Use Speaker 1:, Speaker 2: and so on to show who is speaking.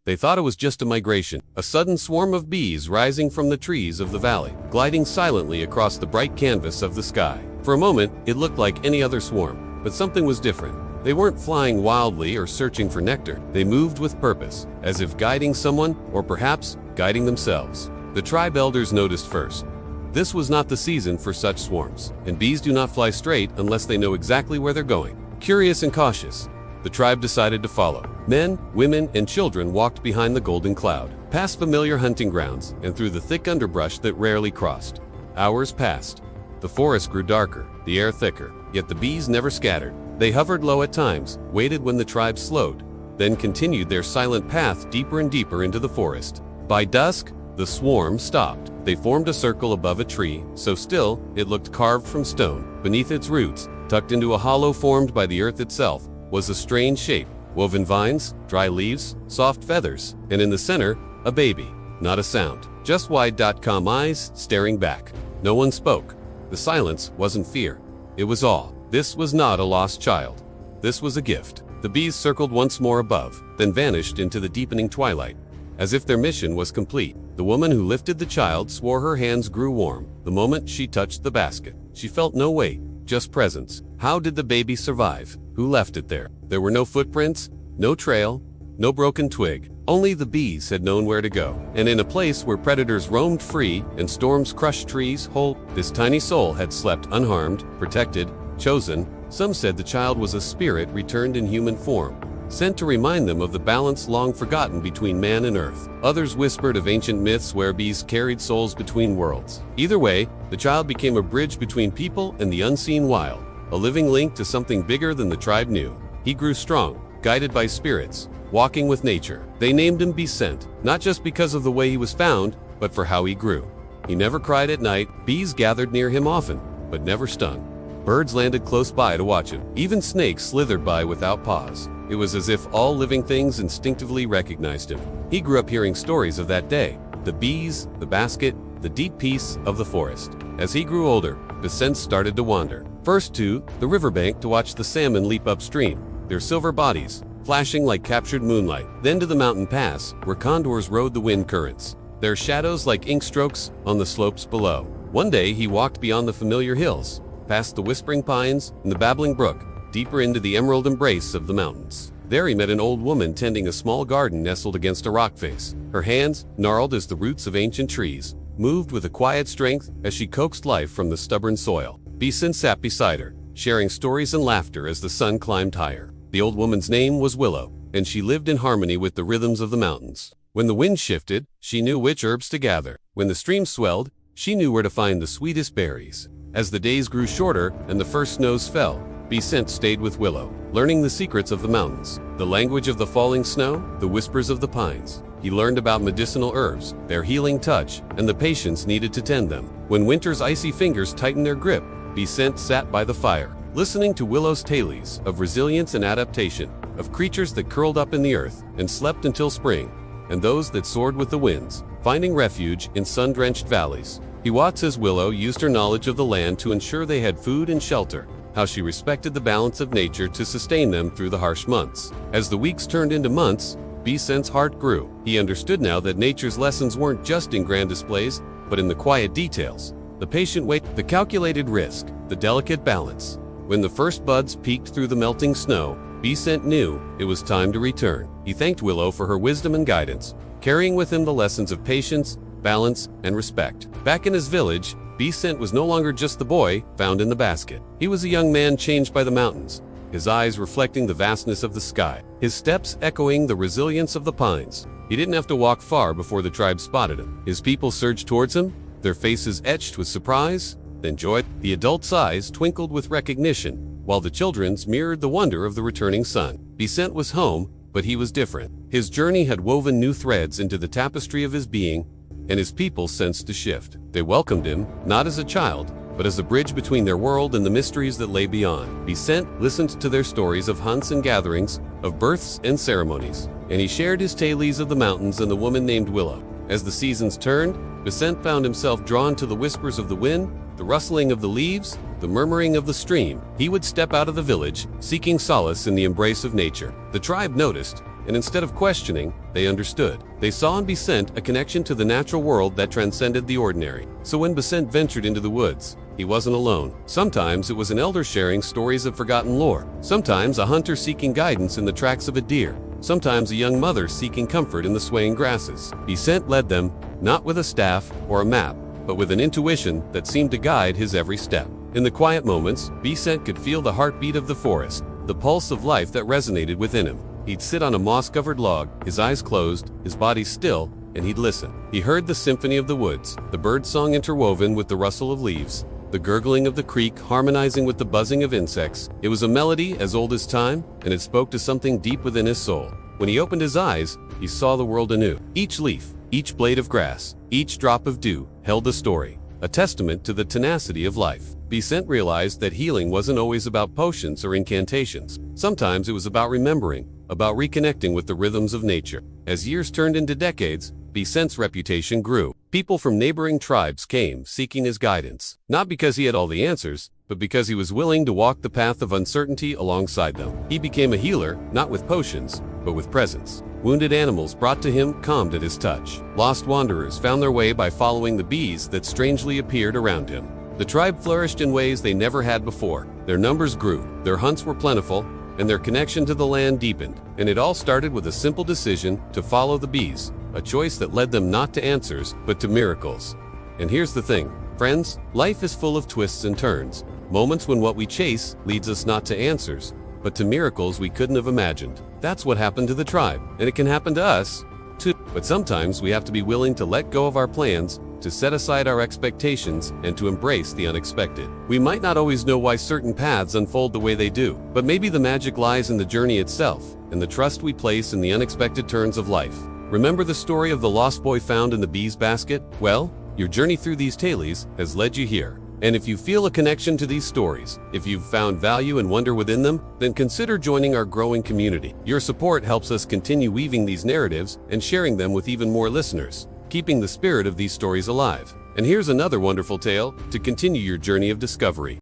Speaker 1: They thought it was just a migration, a sudden swarm of bees rising from the trees of the valley, gliding silently across the bright canvas of the sky. For a moment, it looked like any other swarm, but something was different. They weren't flying wildly or searching for nectar. They moved with purpose, as if guiding someone, or perhaps guiding themselves. The tribe elders noticed first. This was not the season for such swarms, and bees do not fly straight unless they know exactly where they're going. Curious and cautious, the tribe decided to follow. Men, women, and children walked behind the golden cloud, past familiar hunting grounds, and through the thick underbrush that rarely crossed. Hours passed. The forest grew darker, the air thicker, yet the bees never scattered. They hovered low at times, waited when the tribe slowed, then continued their silent path deeper and deeper into the forest. By dusk, the swarm stopped. They formed a circle above a tree, so still, it looked carved from stone. Beneath its roots, tucked into a hollow formed by the earth itself, was a strange shape. Woven vines, dry leaves, soft feathers, and in the center, a baby. Not a sound, just wide.com eyes staring back. No one spoke. The silence wasn't fear. It was awe. This was not a lost child. This was a gift. The bees circled once more above, then vanished into the deepening twilight. As if their mission was complete, the woman who lifted the child swore her hands grew warm the moment she touched the basket. She felt no weight, just presence. How did the baby survive? Who left it there? There were no footprints, no trail, no broken twig. Only the bees had known where to go. And in a place where predators roamed free and storms crushed trees whole, this tiny soul had slept unharmed, protected, chosen. Some said the child was a spirit returned in human form, sent to remind them of the balance long forgotten between man and earth. Others whispered of ancient myths where bees carried souls between worlds. Either way, the child became a bridge between people and the unseen wild, a living link to something bigger than the tribe knew. He grew strong, guided by spirits, walking with nature. They named him Becent, not just because of the way he was found, but for how he grew. He never cried at night. Bees gathered near him often, but never stung. Birds landed close by to watch him. Even snakes slithered by without pause. It was as if all living things instinctively recognized him. He grew up hearing stories of that day. The bees, the basket, the deep peace of the forest. As he grew older, Becent started to wander. First to the riverbank to watch the salmon leap upstream, their silver bodies flashing like captured moonlight. Then to the mountain pass, where condors rode the wind currents, their shadows like ink strokes on the slopes below. One day he walked beyond the familiar hills, past the whispering pines and the babbling brook, deeper into the emerald embrace of the mountains. There he met an old woman tending a small garden nestled against a rock face. Her hands, gnarled as the roots of ancient trees, moved with a quiet strength as she coaxed life from the stubborn soil. Becent sat beside her, sharing stories and laughter as the sun climbed higher. The old woman's name was Willow, and she lived in harmony with the rhythms of the mountains. When the wind shifted, she knew which herbs to gather. When the stream swelled, she knew where to find the sweetest berries. As the days grew shorter and the first snows fell, Becent stayed with Willow, learning the secrets of the mountains, the language of the falling snow, the whispers of the pines. He learned about medicinal herbs, their healing touch, and the patience needed to tend them. When winter's icy fingers tightened their grip, Becent sat by the fire, listening to Willow's tales of resilience and adaptation, of creatures that curled up in the earth and slept until spring, and those that soared with the winds, finding refuge in sun-drenched valleys. He watched as Willow used her knowledge of the land to ensure they had food and shelter, how she respected the balance of nature to sustain them through the harsh months. As the weeks turned into months, Becent's heart grew. He understood now that nature's lessons weren't just in grand displays, but in the quiet details, the patient wait, the calculated risk, the delicate balance. When the first buds peeked through the melting snow, Becent knew it was time to return. He thanked Willow for her wisdom and guidance, carrying with him the lessons of patience, balance, and respect. Back in his village, Becent was no longer just the boy found in the basket. He was a young man changed by the mountains, his eyes reflecting the vastness of the sky, his steps echoing the resilience of the pines. He didn't have to walk far before the tribe spotted him. His people surged towards him, their faces etched with surprise, then joy. The adults' eyes twinkled with recognition, while the children's mirrored the wonder of the returning sun. Becent was home, but he was different. His journey had woven new threads into the tapestry of his being, and his people sensed a shift. They welcomed him, not as a child, but as a bridge between their world and the mysteries that lay beyond. Becent listened to their stories of hunts and gatherings, of births and ceremonies, and he shared his tales of the mountains and the woman named Willow. As the seasons turned, Becent found himself drawn to the whispers of the wind, the rustling of the leaves, the murmuring of the stream. He would step out of the village, seeking solace in the embrace of nature. The tribe noticed. and instead of questioning, they understood. They saw in Besant a connection to the natural world that transcended the ordinary. So when Besant ventured into the woods, he wasn't alone. Sometimes it was an elder sharing stories of forgotten lore. Sometimes a hunter seeking guidance in the tracks of a deer. Sometimes a young mother seeking comfort in the swaying grasses. Besant led them, not with a staff or a map, but with an intuition that seemed to guide his every step. In the quiet moments, Besant could feel the heartbeat of the forest, the pulse of life that resonated within him. He'd sit on a moss-covered log, his eyes closed, his body still, and he'd listen. He heard the symphony of the woods, the bird song interwoven with the rustle of leaves, the gurgling of the creek harmonizing with the buzzing of insects. It was a melody as old as time, and it spoke to something deep within his soul. When he opened his eyes, he saw the world anew. Each leaf, each blade of grass, each drop of dew held a story, a testament to the tenacity of life. Besant realized that healing wasn't always about potions or incantations. Sometimes it was about remembering, about reconnecting with the rhythms of nature. As years turned into decades, Besant's reputation grew. People from neighboring tribes came seeking his guidance, not because he had all the answers, but because he was willing to walk the path of uncertainty alongside them. He became a healer, not with potions, but with presence. Wounded animals brought to him calmed at his touch. Lost wanderers found their way by following the bees that strangely appeared around him. The tribe flourished in ways they never had before. Their numbers grew, their hunts were plentiful, and their connection to the land deepened. And it all started with a simple decision to follow the bees, a choice that led them not to answers, but to miracles. And here's the thing, friends, life is full of twists and turns, moments when what we chase leads us not to answers, but to miracles we couldn't have imagined. That's what happened to the tribe, and it can happen to us, too. But sometimes we have to be willing to let go of our plans, to set aside our expectations, and to embrace the unexpected. We might not always know why certain paths unfold the way they do, but maybe the magic lies in the journey itself, and the trust we place in the unexpected turns of life. Remember the story of the lost boy found in the bee's basket? Well, your journey through these tales has led you here. And if you feel a connection to these stories, if you've found value and wonder within them, then consider joining our growing community. Your support helps us continue weaving these narratives and sharing them with even more listeners, keeping the spirit of these stories alive. And here's another wonderful tale to continue your journey of discovery.